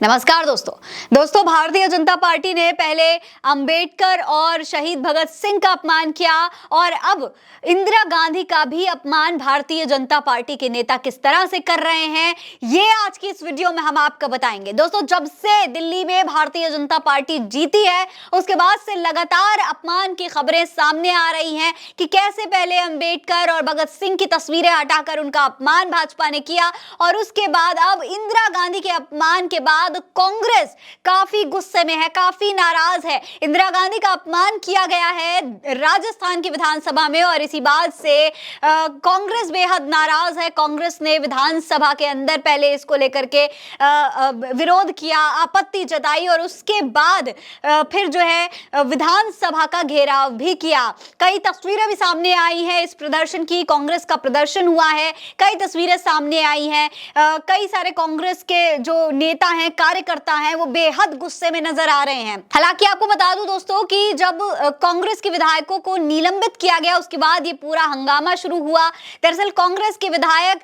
नमस्कार दोस्तों, भारतीय जनता पार्टी ने पहले अंबेडकर और शहीद भगत सिंह का अपमान किया और अब इंदिरा गांधी का भी अपमान भारतीय जनता पार्टी के नेता किस तरह से कर रहे हैं, ये आज की इस वीडियो में हम आपको बताएंगे। दोस्तों, जब से दिल्ली में भारतीय जनता पार्टी जीती है उसके बाद से लगातार अपमान की खबरें सामने आ रही हैं कि कैसे पहले अंबेडकर और भगत सिंह की तस्वीरें हटाकर उनका अपमान भाजपा ने किया और उसके बाद अब इंदिरा गांधी के अपमान के बाद कांग्रेस काफी गुस्से में है, काफी नाराज है। इंदिरा गांधी का अपमान किया गया है राजस्थान की विधानसभा में और इसी बात से कांग्रेस बेहद नाराज है। कांग्रेस ने विधानसभा के अंदर पहले इसको लेकर के विरोध किया, आपत्ति जताई और उसके बाद फिर जो है विधानसभा का घेराव भी किया। कई तस्वीरें भी सामने आई हैं इस प्रदर्शन की, कांग्रेस का प्रदर्शन हुआ है, कई तस्वीरें सामने आई हैं। कई सारे कांग्रेस के जो नेता हैं, कार्यकर्ता हैं, वो बेहद गुस्से में नजर आ रहे हैं। हालांकि आपको बता दूं दोस्तों कि जब कांग्रेस के विधायकों को निलंबित किया गया उसके बाद ये पूरा हंगामा शुरू हुआ। दरअसल कांग्रेस के विधायक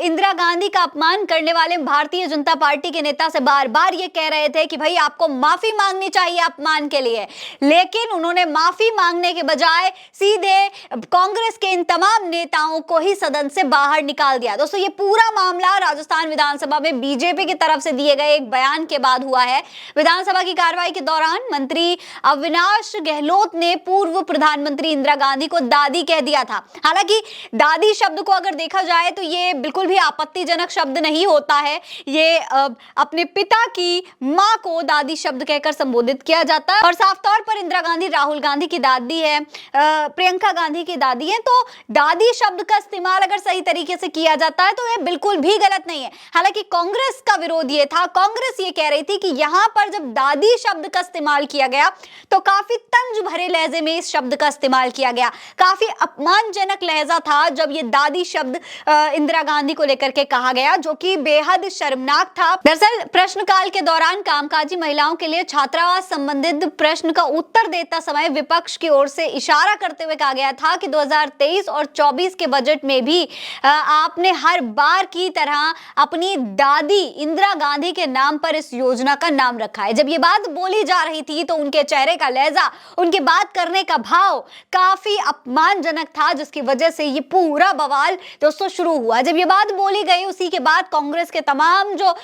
इंदिरा गांधी का अपमान करने वाले भारतीय जनता पार्टी के नेता से बार बार ये कह रहे थे कि भाई आपको माफी मांगनी चाहिए अपमान के लिए, लेकिन उन्होंने माफी मांगने के बजाय सीधे कांग्रेस के इन तमाम नेताओं को ही सदन से बाहर निकाल दिया। दोस्तों, ये पूरा मामला राजस्थान विधानसभा में बीजेपी की तरफ से दिए गए एक बयान के बाद हुआ है। विधानसभा की कार्रवाई के दौरान मंत्री अविनाश गहलोत ने पूर्व प्रधानमंत्री इंदिरा गांधी को दादी कह दिया था। हालांकि दादी शब्द को अगर देखा जाए तो ये बिल्कुल भी आपत्तिजनक शब्द नहीं होता है। ये अपने पिता की मां को दादी शब्द कहकर संबोधित किया जाता है और साफ तौर पर इंदिरा गांधी राहुल गांधी की दादी है, प्रियंका गांधी की दादी है, तो दादी शब्द का इस्तेमाल अगर सही तरीके से किया जाता है तो यह बिल्कुल भी गलत नहीं है। हालांकि कांग्रेस का विरोध ये था, कांग्रेस ये कह रही थी कि यहां पर जब दादी शब्द का इस्तेमाल किया गया तो काफी तंज भरे लहजे में इस शब्द का इस्तेमाल किया गया, काफी अपमानजनक लहजा था जब ये दादी शब्द इंदिरा गांधी को लेकर के कहा गया, जो कि बेहद शर्मनाक था। दरअसल प्रश्नकाल के दौरान कामकाजी महिलाओं के लिए छात्रावास संबंधित प्रश्न का उत्तर देता समय विपक्ष की ओर से इशारा करते हुए कहा गया था कि 2023 और 24 के बजट में भी आपने हर बार की तरह अपनी दादी इंदिरा गांधी के नाम पर इस योजना का नाम रखा है। जब ये बात बोली जा रही थी तो उनके चेहरे का लहजा, उनकी बात करने का भाव काफी अपमानजनक था, जिसकी वजह से ये पूरा बवाल दोस्तों शुरू हुआ। जब ये बात बोली गई उसी के बाद कांग्रेस के तमाम जो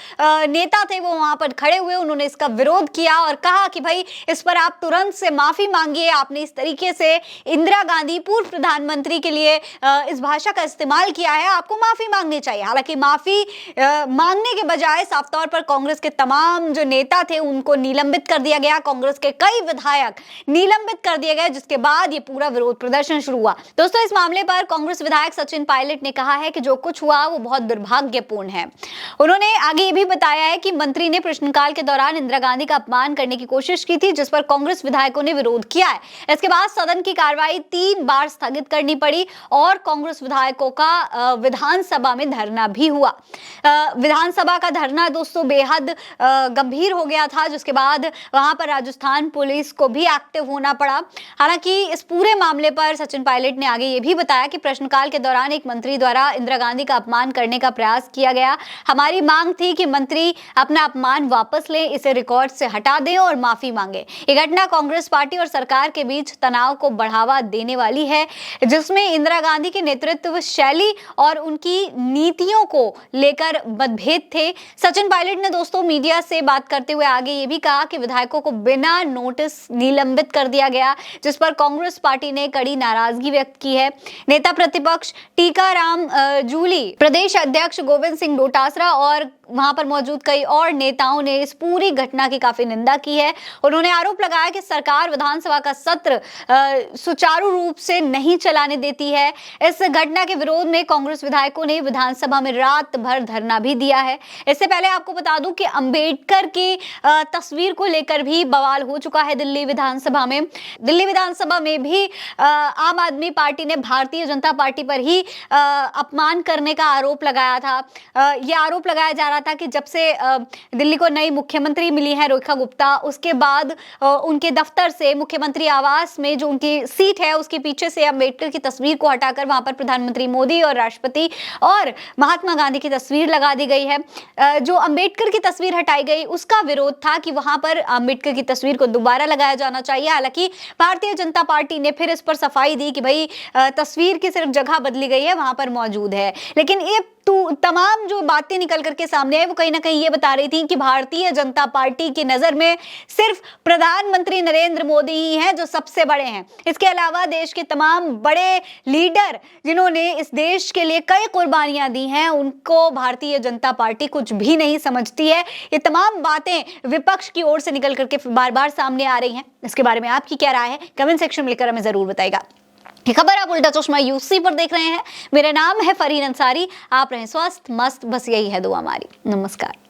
नेता थे वो वहां पर खड़े हुए, उन्होंने इसका विरोध किया और कहा कि भाई इस पर आप तुरंत से माफी मांगिए, आपने इस तरीके से इंदिरा गांधी पूर्व प्रधानमंत्री के लिए इस भाषा का इस्तेमाल किया है, आपको माफी मांगनी चाहिए। हालांकि माफी मांगने के बजाय साफ तौर पर कांग्रेस के तमाम जो नेता थे उनको निलंबित कर दिया गया, कांग्रेस के कई विधायक निलंबित कर दिए गए, जिसके बाद ये पूरा विरोध प्रदर्शन शुरू हुआ। दोस्तों, इस मामले पर कांग्रेस विधायक सचिन पायलट ने कहा है कि जो कुछ हुआ वो बहुत दुर्भाग्यपूर्ण है। उन्होंने आगे ये भी बताया है कि मंत्री ने प्रश्नकाल के दौरान इंदिरा गांधी का अपमान करने की कोशिश की थी, जिस पर कांग्रेस विधायकों ने विरोध किया है। इसके बाद सदन की कार्रवाई 3 बार स्थगित करनी पड़ी और कांग्रेस विधायकों का विधानसभा में धरना भी हुआ। विधानसभा का धरना दोस्तों बेहद गंभीर हो गया था, जिसके बाद वहां पर राजस्थान पुलिस को भी एक्टिव होना पड़ा। हालांकि इस पूरे मामले पर सचिन पायलट ने आगे ये भी बताया कि प्रश्नकाल के दौरान एक मंत्री द्वारा इंदिरा गांधी का अपमान करने का प्रयास किया गया। हमारी मांग थी कि मंत्री अपना अपमान वापस लें, इसे रिकॉर्ड से हटा दें और माफी मांगे। ये घटना कांग्रेस पार्टी और सरकार के बीच तनाव को बढ़ावा देने वाली है, जिसमें इंदिरा गांधी के नेतृत्व शैली और उनकी नीतियों को लेकर मतभेद थे। सचिन पायलट ने दोस्तों मीडिया से बात करते हुए आगे ये भी कहा कि विधायकों को बिना नोटिस निलंबित कर दिया गया, जिस पर कांग्रेस पार्टी ने कड़ी नाराजगी व्यक्त की है। नेता प्रतिपक्ष टीकाराम जूली, प्रदेश अध्यक्ष गोविंद सिंह डोटासरा और वहां पर मौजूद कई और नेताओं ने इस पूरी घटना की काफी निंदा की है। उन्होंने आरोप लगाया कि सरकार विधानसभा का सत्र सुचारू रूप से नहीं चलाने देती है। इस घटना के विरोध में कांग्रेस विधायकों ने विधानसभा में रात भर धरना भी दिया है। इससे पहले आपको बता दूं कि अंबेडकर की तस्वीर को लेकर भी बवाल हो चुका है दिल्ली विधानसभा में। दिल्ली विधानसभा में भी आम आदमी पार्टी ने भारतीय जनता पार्टी पर ही अपमान करने का आरोप लगाया था। यह आरोप लगाया जा रहा था कि जब से दिल्ली को नई मुख्यमंत्री मिली है रेखा गुप्ता, उसके बाद उनके दफ्तर से मुख्यमंत्री आवास में जो उनकी सीट है उसके पीछे से अम्बेडकर की तस्वीर को हटाकर वहां पर प्रधानमंत्री मोदी और राष्ट्रपति और महात्मा गांधी की तस्वीर लगा दी गई है। जो अम्बेडकर की तस्वीर हटाई गई उसका विरोध था कि वहां पर अम्बेडकर की तस्वीर को दोबारा लगाया जाना चाहिए। हालांकि भारतीय जनता पार्टी ने फिर इस पर सफाई दी कि भाई तस्वीर की सिर्फ जगह बदली गई है, वहां पर मौजूद है। लेकिन ये तमाम जो बातें निकल करके सामने आई वो कहीं ना कहीं ये बता रही थी कि भारतीय जनता पार्टी की नजर में सिर्फ प्रधानमंत्री नरेंद्र मोदी ही हैं जो सबसे बड़े हैं। इसके अलावा देश के तमाम बड़े लीडर जिन्होंने इस देश के लिए कई कुर्बानियां दी हैं उनको भारतीय जनता पार्टी कुछ भी नहीं समझती है। ये तमाम बातें विपक्ष की ओर से निकल करके बार बार सामने आ रही हैं। इसके बारे में आपकी क्या राय है कमेंट सेक्शन में लिखकर हमें जरूर बताइएगा। ये खबर आप उल्टा चश्मा यूसी पर देख रहे हैं। मेरा नाम है फरीन अंसारी। आप रहें स्वस्थ मस्त, बस यही है दुआ हमारी। नमस्कार।